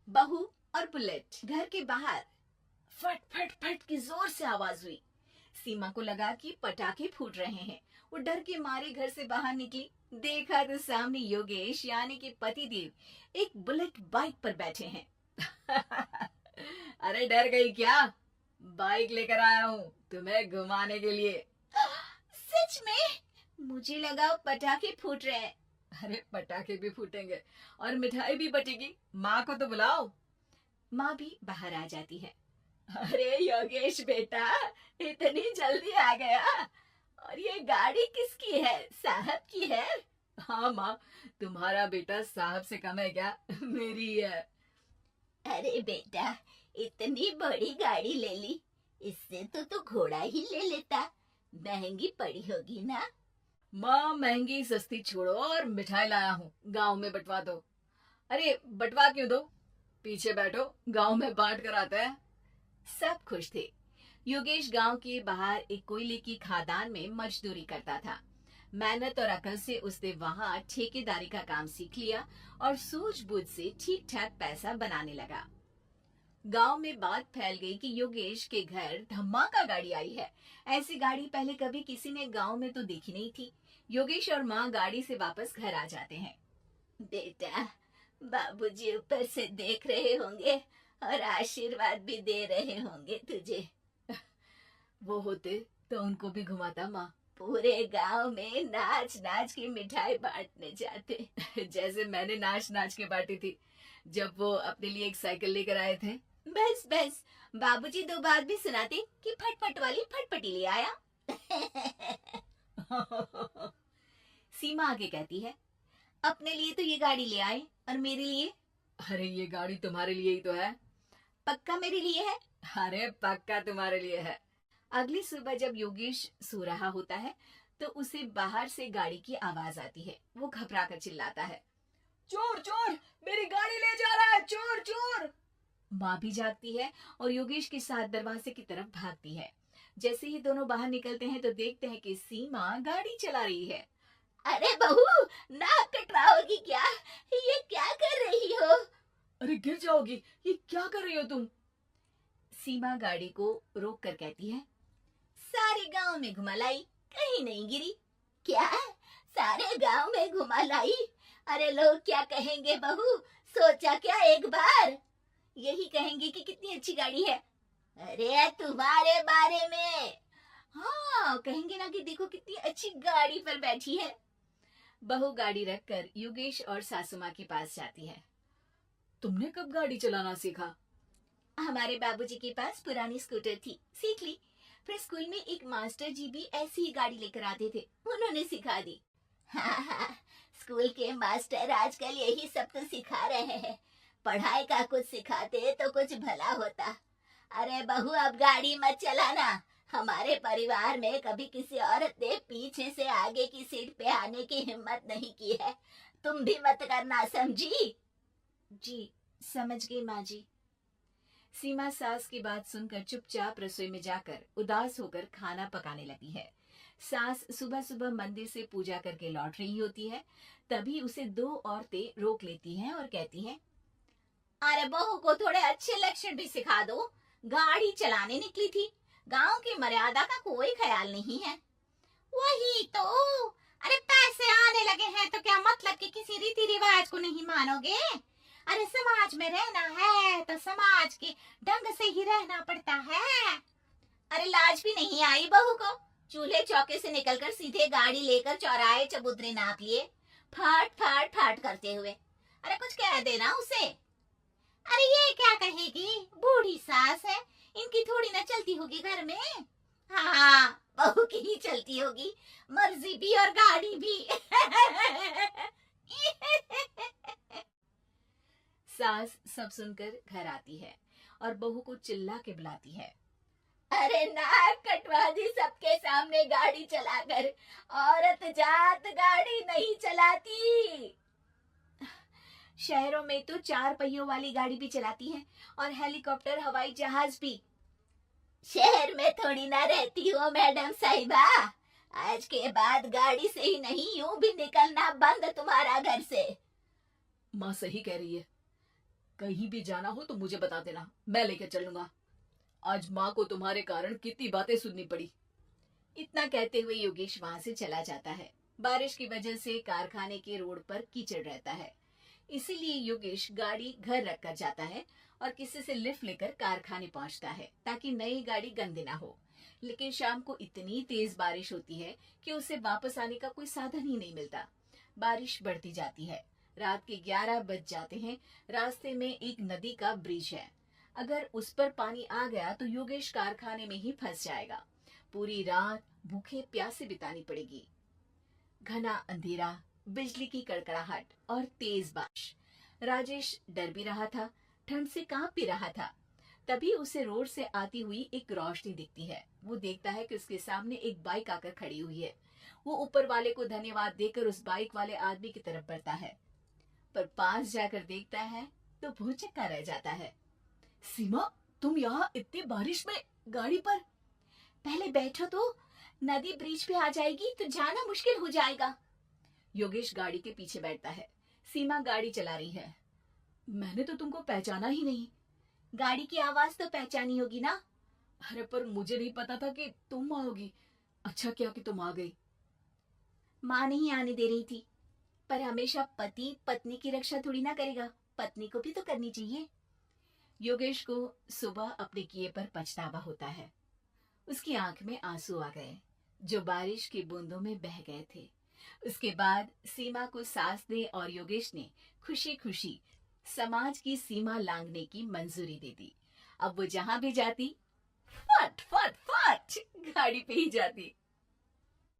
बहू और बुलेट। घर के बाहर फट फट फट की जोर से आवाज हुई। सीमा को लगा कि पटाखे फूट रहे हैं। वो डर के मारे घर से बाहर निकली। देखा तो सामने योगेश यानी कि पतिदेव एक बुलेट बाइक पर बैठे हैं। अरे डर गई क्या? बाइक लेकर आया हूँ तुम्हें घुमाने के लिए। सच में? मुझे लगा पटाखे फूट रहे हैं। अरे पटाखे भी फूटेंगे और मिठाई भी बटेगी। माँ को तो बुलाओ। माँ भी बाहर आ जाती है। अरे योगेश बेटा, इतनी जल्दी आ गया? और ये गाड़ी किसकी है? साहब की है? हाँ माँ, तुम्हारा बेटा साहब से कम है क्या? मेरी है। अरे बेटा, इतनी बड़ी गाड़ी ले ली, इससे तो घोड़ा ही ले लेता। महंगी पड़ी होगी ना? माँ महंगी सस्ती छोड़ो और मिठाई लाया हूँ, गांव में बंटवा दो। अरे बंटवा क्यों दो? पीछे बैठो, गांव में बांट कर आता है। सब खुश थे। योगेश गांव के बाहर एक कोयले की खदान में मजदूरी करता था। मेहनत और अकल से उसने वहां ठेकेदारी का काम सीख लिया और सूझबूझ से ठीक ठाक पैसा बनाने लगा। गांव में बात फैल गई कि योगेश के घर धमाका गाड़ी आई है। ऐसी गाड़ी पहले कभी किसी ने गांव में तो देखी नहीं थी। योगेश और माँ गाड़ी से वापस घर आ जाते हैं। बेटा, बाबूजी ऊपर से देख रहे होंगे और आशीर्वाद भी दे रहे होंगे तुझे। वो होते तो उनको भी घुमाता माँ। पूरे गांव में नाच नाच के मिठाई बांटने जाते। जैसे मैंने नाच नाच के बांटी थी जब वो अपने लिए एक साइकिल लेकर आए थे। बस बस, बाबूजी दो बात भी सुनाते कि फटफट वाली फटफटी ले आया। सीमा आगे कहती है, अपने लिए तो ये गाड़ी ले आए और मेरे लिए? अरे ये गाड़ी तुम्हारे लिए ही तो है। पक्का मेरे लिए है? अरे पक्का तुम्हारे लिए है। अगली सुबह जब योगेश सो रहा होता है तो उसे बाहर से गाड़ी की आवाज आती है। वो घबरा कर चिल्लाता है, चोर चोर, मेरी गाड़ी ले जा रहा है, चोर चोर। माँ भी जागती है और योगेश के साथ दरवाजे की तरफ भागती है। जैसे ही दोनों बाहर निकलते हैं तो देखते हैं कि सीमा गाड़ी चला रही है। अरे बहू, नाक कटवाओगी क्या? ये क्या कर रही हो? अरे गिर जाओगी, ये क्या कर रही हो तुम? सीमा गाड़ी को रोक कर कहती है, सारे गांव में घुमा लाई, कहीं नहीं गिरी। क्या? सारे गांव में घुमा लाई? अरे लोग क्या कहेंगे बहू, सोचा क्या एक बार? यही कहेंगे कि कितनी अच्छी गाड़ी है। अरे तुम्हारे बारे में। हाँ, कहेंगे ना कि देखो कितनी अच्छी गाड़ी पर बैठी है। बहू गाड़ी रखकर योगेश और सासू माँ के पास जाती है। तुमने कब गाड़ी चलाना सीखा? हमारे बाबूजी के पास पुरानी स्कूटर थी, सीख ली। फिर स्कूल में एक मास्टर जी भी ऐसी ही गाड़ी लेकर आते थे, उन्होंने सिखा दी। हाँ हाँ, स्कूल के मास्टर आजकल यही सब तो सिखा रहे हैं। पढ़ाई का कुछ सिखाते तो कुछ भला होता। अरे बहू, अब गाड़ी मत चलाना। हमारे परिवार में कभी किसी औरत ने पीछे से आगे की सीट पे आने की हिम्मत नहीं की है। तुम भी मत करना, समझी? जी, समझ गई माँ जी। सीमा सास की बात सुनकर चुपचाप रसोई में जाकर उदास होकर खाना पकाने लगी है। सास सुबह सुबह मंदिर से पूजा करके लौट रही होती है। तभी उसे दो औरतें रोक लेती हैं और कहती हैं, अरे बहू को थोड़े अच्छे लक्षण भी सिखा दो। गाड़ी चलाने निकली थी, गांव की मर्यादा का कोई ख्याल नहीं है। वही तो। अरे पैसे आने लगे हैं तो क्या मतलब कि किसी रीति रिवाज को नहीं मानोगे? अरे समाज में रहना है तो समाज के ढंग से ही रहना पड़ता है। अरे लाज भी नहीं आई बहू को? चूल्हे चौके से निकलकर सीधे गाड़ी लेकर चौराहे चबूतरे नाप लिए, फाट फाट फाट करते हुए। अरे कुछ कह देना उसे। अरे ये क्या कहेगी, बूढ़ी सास है, इनकी थोड़ी ना चलती होगी घर में। हाँ, बहू की ही चलती होगी, मर्जी भी और गाड़ी भी। सास सब सुनकर घर आती है और बहू को चिल्ला के बुलाती है, अरे नाक कटवा दी सबके सामने गाड़ी चलाकर। औरत जात गाड़ी नहीं चलाती। शहरों में तो 4 पहियों वाली गाड़ी भी चलाती हैं और हेलीकॉप्टर, हवाई जहाज भी। शहर में थोड़ी ना रहती हो मैडम साहिबा। आज के बाद गाड़ी से ही नहीं, यूं भी निकलना बंद तुम्हारा घर से। माँ सही कह रही है, कहीं भी जाना हो तो मुझे बता देना, मैं लेकर चलूंगा। आज माँ को तुम्हारे कारण कितनी बातें सुननी पड़ी। इतना कहते हुए योगेश वहां से चला जाता है। बारिश की वजह से कारखाने के रोड पर कीचड़ रहता है, इसीलिए योगेश गाड़ी घर रखकर जाता है और किसी से लिफ्ट लेकर कारखाने पहुंचता है ताकि नई गाड़ी गंदी ना हो। लेकिन शाम को इतनी तेज बारिश होती है कि उसे वापस आने का कोई साधन ही नहीं मिलता। बारिश बढ़ती जाती है। रात के 11 बज जाते हैं। रास्ते में एक नदी का ब्रिज है। अगर उस पर पानी आ गया तो योगेश कारखाने में ही फंस जाएगा। पूरी रात भूखे प्यासे बितानी पड़ेगी। घना अंधेरा, बिजली की कड़कड़ाहट और तेज बारिश। राजेश डर भी रहा था, ठंड से कांप भी रहा था। तभी उसे रोड से आती हुई एक रोशनी दिखती है। वो देखता है कि उसके सामने एक बाइक आकर खड़ी हुई है। वो ऊपर वाले को धन्यवाद देकर उस बाइक वाले आदमी की तरफ बढ़ता है, पर पास जाकर देखता है तो भौचक्का रह जाता है। सीमा, तुम यहाँ इतनी बारिश में गाड़ी पर? पहले बैठो तो, नदी ब्रिज पे आ जाएगी तो जाना मुश्किल हो जाएगा। योगेश गाड़ी के पीछे बैठता है। सीमा गाड़ी चला रही है। मैंने तो तुमको पहचाना ही नहीं। गाड़ी की आवाज तो पहचानी होगी ना? अरे पर मुझे नहीं पता था कि तुम आओगी। अच्छा किया कि तुम आ गई। माँ नहीं आने दे रही थी, पर हमेशा पति पत्नी की रक्षा थोड़ी ना करेगा, पत्नी को भी तो करनी चाहिए। योगेश को सुबह अपने किए पर पछतावा होता है। उसकी आंख में आंसू आ गए जो बारिश की बूंदों में बह गए थे। उसके बाद सीमा को सास ने और योगेश ने खुशी खुशी समाज की सीमा लांघने की मंजूरी दे दी। अब वो जहां भी जाती, फट फट फट गाड़ी पे ही जाती।